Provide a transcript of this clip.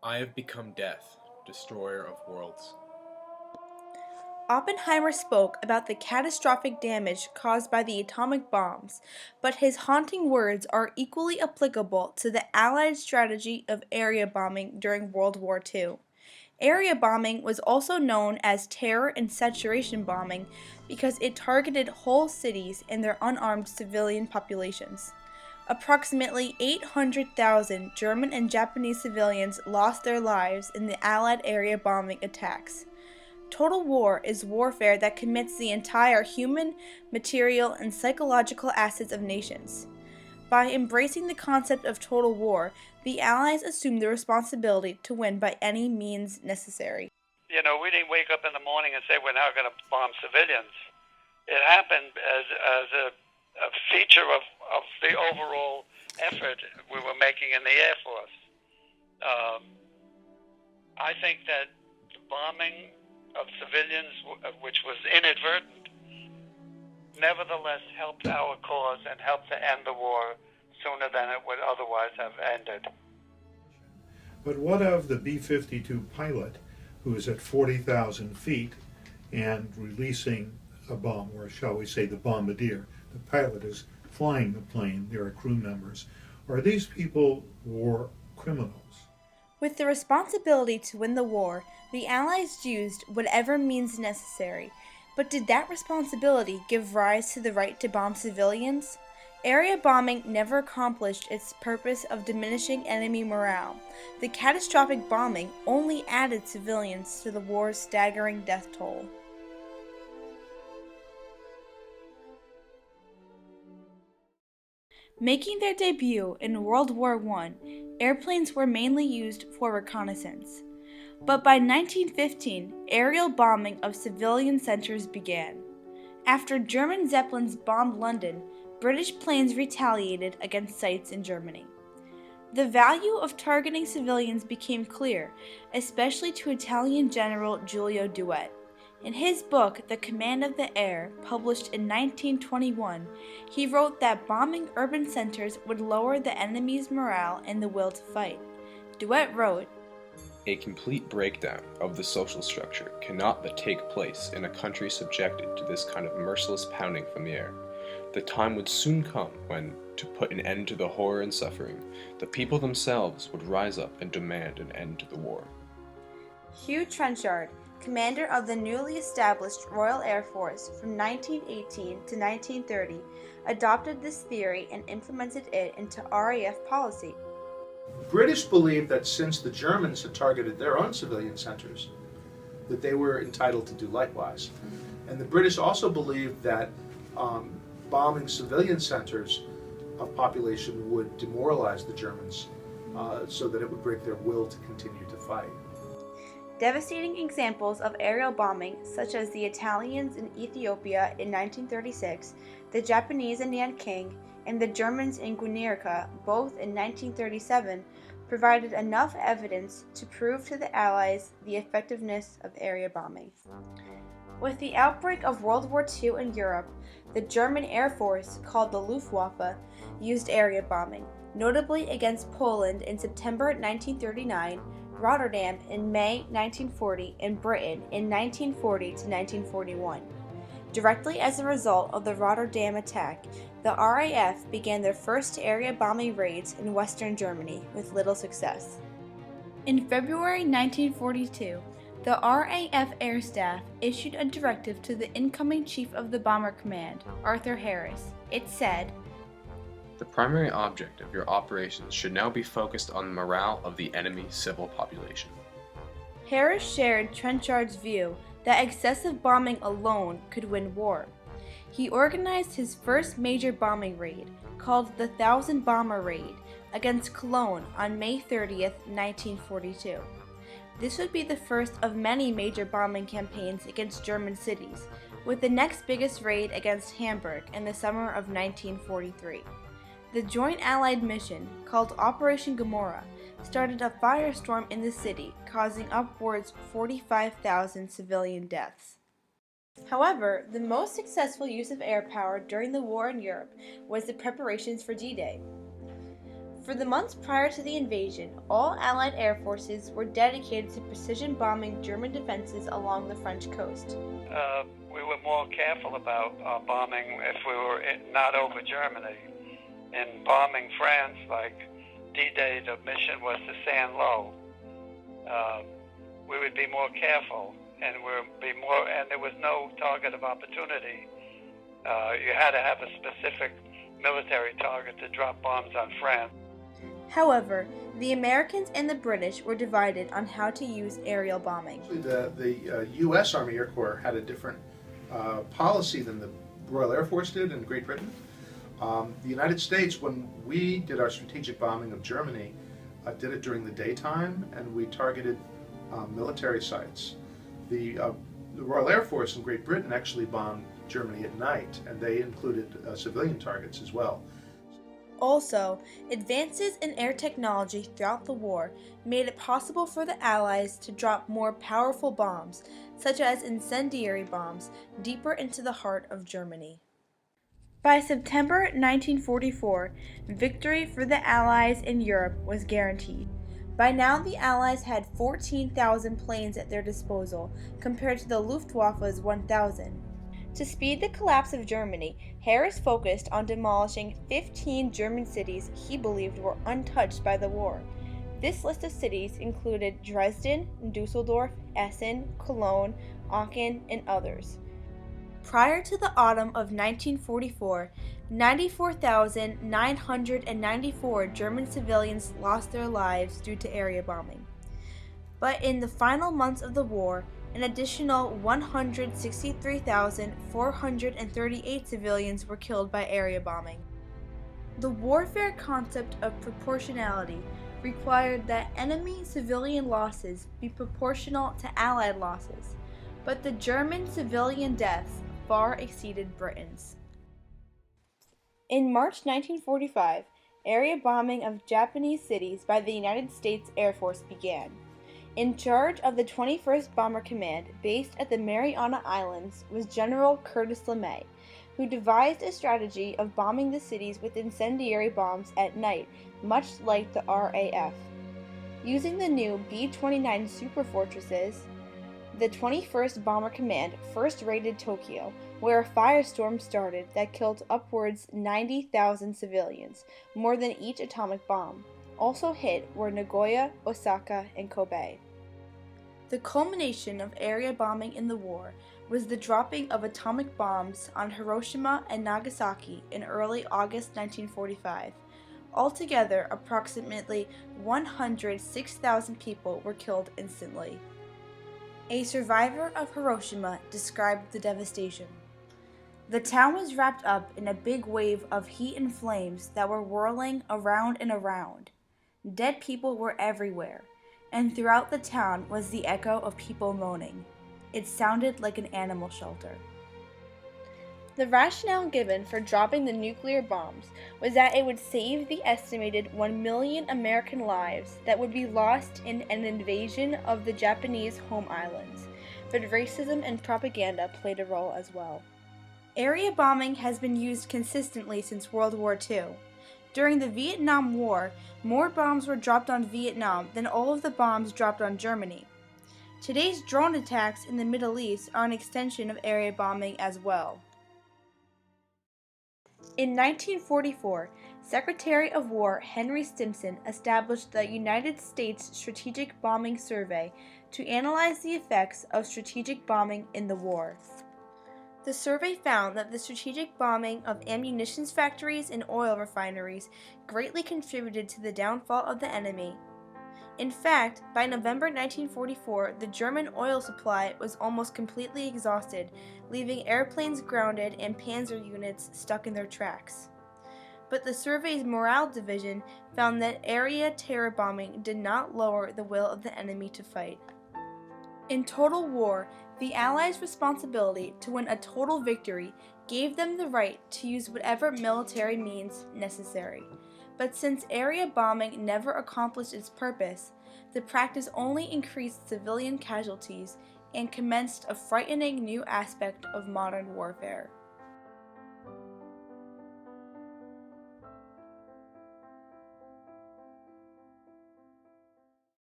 I have become death, destroyer of worlds. Oppenheimer spoke about the catastrophic damage caused by the atomic bombs, but his haunting words are equally applicable to the Allied strategy of area bombing during World War II. Area bombing was also known as terror and saturation bombing because it targeted whole cities and their unarmed civilian populations. Approximately 800,000 German and Japanese civilians lost their lives in the Allied area bombing attacks. Total war is warfare that commits the entire human, material, and psychological assets of nations. By embracing the concept of total war, the Allies assumed the responsibility to win by any means necessary. We didn't wake up in the morning and say we're now going to bomb civilians. It happened as a feature of the overall effort we were making in the Air Force. I think that the bombing of civilians, which was inadvertent, nevertheless helped our cause and helped to end the war sooner than it would otherwise have ended. But what of the B-52 pilot who is at 40,000 feet and releasing a bomb, or shall we say the bombardier? The pilot is flying the plane, there are crew members. Are these people war criminals? With the responsibility to win the war, the Allies used whatever means necessary. But did that responsibility give rise to the right to bomb civilians? Area bombing never accomplished its purpose of diminishing enemy morale. The catastrophic bombing only added civilians to the war's staggering death toll. Making their debut in World War I, airplanes were mainly used for reconnaissance. But by 1915, aerial bombing of civilian centers began. After German Zeppelins bombed London, British planes retaliated against sites in Germany. The value of targeting civilians became clear, especially to Italian General Giulio Douhet. In his book, The Command of the Air, published in 1921, he wrote that bombing urban centers would lower the enemy's morale and the will to fight. Douhet wrote, A complete breakdown of the social structure cannot but take place in a country subjected to this kind of merciless pounding from the air. The time would soon come when, to put an end to the horror and suffering, the people themselves would rise up and demand an end to the war. Hugh Trenchard, commander of the newly established Royal Air Force from 1918 to 1930, adopted this theory and implemented it into RAF policy. The British believed that since the Germans had targeted their own civilian centers, that they were entitled to do likewise. And the British also believed that bombing civilian centers of population would demoralize the Germans so that it would break their will to continue to fight. Devastating examples of aerial bombing, such as the Italians in Ethiopia in 1936, the Japanese in Nanking, and the Germans in Guernica, both in 1937, provided enough evidence to prove to the Allies the effectiveness of area bombing. With the outbreak of World War II in Europe, the German Air Force, called the Luftwaffe, used area bombing, notably against Poland in September 1939, Rotterdam in May 1940, and Britain in 1940 to 1941. Directly as a result of the Rotterdam attack, the RAF began their first area bombing raids in western Germany with little success. In February 1942, the RAF Air Staff issued a directive to the incoming Chief of the Bomber Command, Arthur Harris. It said, The primary object of your operations should now be focused on the morale of the enemy civil population. Harris shared Trenchard's view that excessive bombing alone could win war. He organized his first major bombing raid, called the Thousand Bomber Raid, against Cologne on May 30th, 1942. This would be the first of many major bombing campaigns against German cities, with the next biggest raid against Hamburg in the summer of 1943. The joint Allied mission, called Operation Gomorrah, started a firestorm in the city, causing upwards 45,000 civilian deaths. However, the most successful use of air power during the war in Europe was the preparations for D-Day. For the months prior to the invasion, all Allied air forces were dedicated to precision bombing German defenses along the French coast. We were more careful about bombing if we were not over Germany. In bombing France, like D-Day, the mission was to stand low. We would be more careful, and there was no target of opportunity. You had to have a specific military target to drop bombs on France. However, the Americans and the British were divided on how to use aerial bombing. The U.S. Army Air Corps had a different policy than the Royal Air Force did in Great Britain. The United States, when we did our strategic bombing of Germany, did it during the daytime, and we targeted military sites. The Royal Air Force in Great Britain actually bombed Germany at night, and they included civilian targets as well. Also, advances in air technology throughout the war made it possible for the Allies to drop more powerful bombs, such as incendiary bombs, deeper into the heart of Germany. By September 1944, victory for the Allies in Europe was guaranteed. By now, the Allies had 14,000 planes at their disposal, compared to the Luftwaffe's 1,000. To speed the collapse of Germany, Harris focused on demolishing 15 German cities he believed were untouched by the war. This list of cities included Dresden, Dusseldorf, Essen, Cologne, Aachen, and others. Prior to the autumn of 1944, 94,994 German civilians lost their lives due to area bombing. But in the final months of the war, an additional 163,438 civilians were killed by area bombing. The warfare concept of proportionality required that enemy civilian losses be proportional to Allied losses, but the German civilian deaths far exceeded Britain's. In March 1945, area bombing of Japanese cities by the United States Air Force began. In charge of the 21st Bomber Command, based at the Mariana Islands, was General Curtis LeMay, who devised a strategy of bombing the cities with incendiary bombs at night, much like the RAF. Using the new B-29 superfortresses, the 21st Bomber Command first raided Tokyo, where a firestorm started that killed upwards 90,000 civilians, more than each atomic bomb. Also hit were Nagoya, Osaka, and Kobe. The culmination of area bombing in the war was the dropping of atomic bombs on Hiroshima and Nagasaki in early August 1945. Altogether, approximately 106,000 people were killed instantly. A survivor of Hiroshima described the devastation. The town was wrapped up in a big wave of heat and flames that were whirling around and around. Dead people were everywhere, and throughout the town was the echo of people moaning. It sounded like an animal shelter. The rationale given for dropping the nuclear bombs was that it would save the estimated 1 million American lives that would be lost in an invasion of the Japanese home islands, but racism and propaganda played a role as well. Area bombing has been used consistently since World War II. During the Vietnam War, more bombs were dropped on Vietnam than all of the bombs dropped on Germany. Today's drone attacks in the Middle East are an extension of area bombing as well. In 1944, Secretary of War Henry Stimson established the United States Strategic Bombing Survey to analyze the effects of strategic bombing in the war. The survey found that the strategic bombing of ammunition factories and oil refineries greatly contributed to the downfall of the enemy. In fact, by November 1944, the German oil supply was almost completely exhausted, leaving airplanes grounded and panzer units stuck in their tracks. But the survey's morale division found that area terror bombing did not lower the will of the enemy to fight. In total war, the Allies' responsibility to win a total victory gave them the right to use whatever military means necessary. But since area bombing never accomplished its purpose, the practice only increased civilian casualties and commenced a frightening new aspect of modern warfare.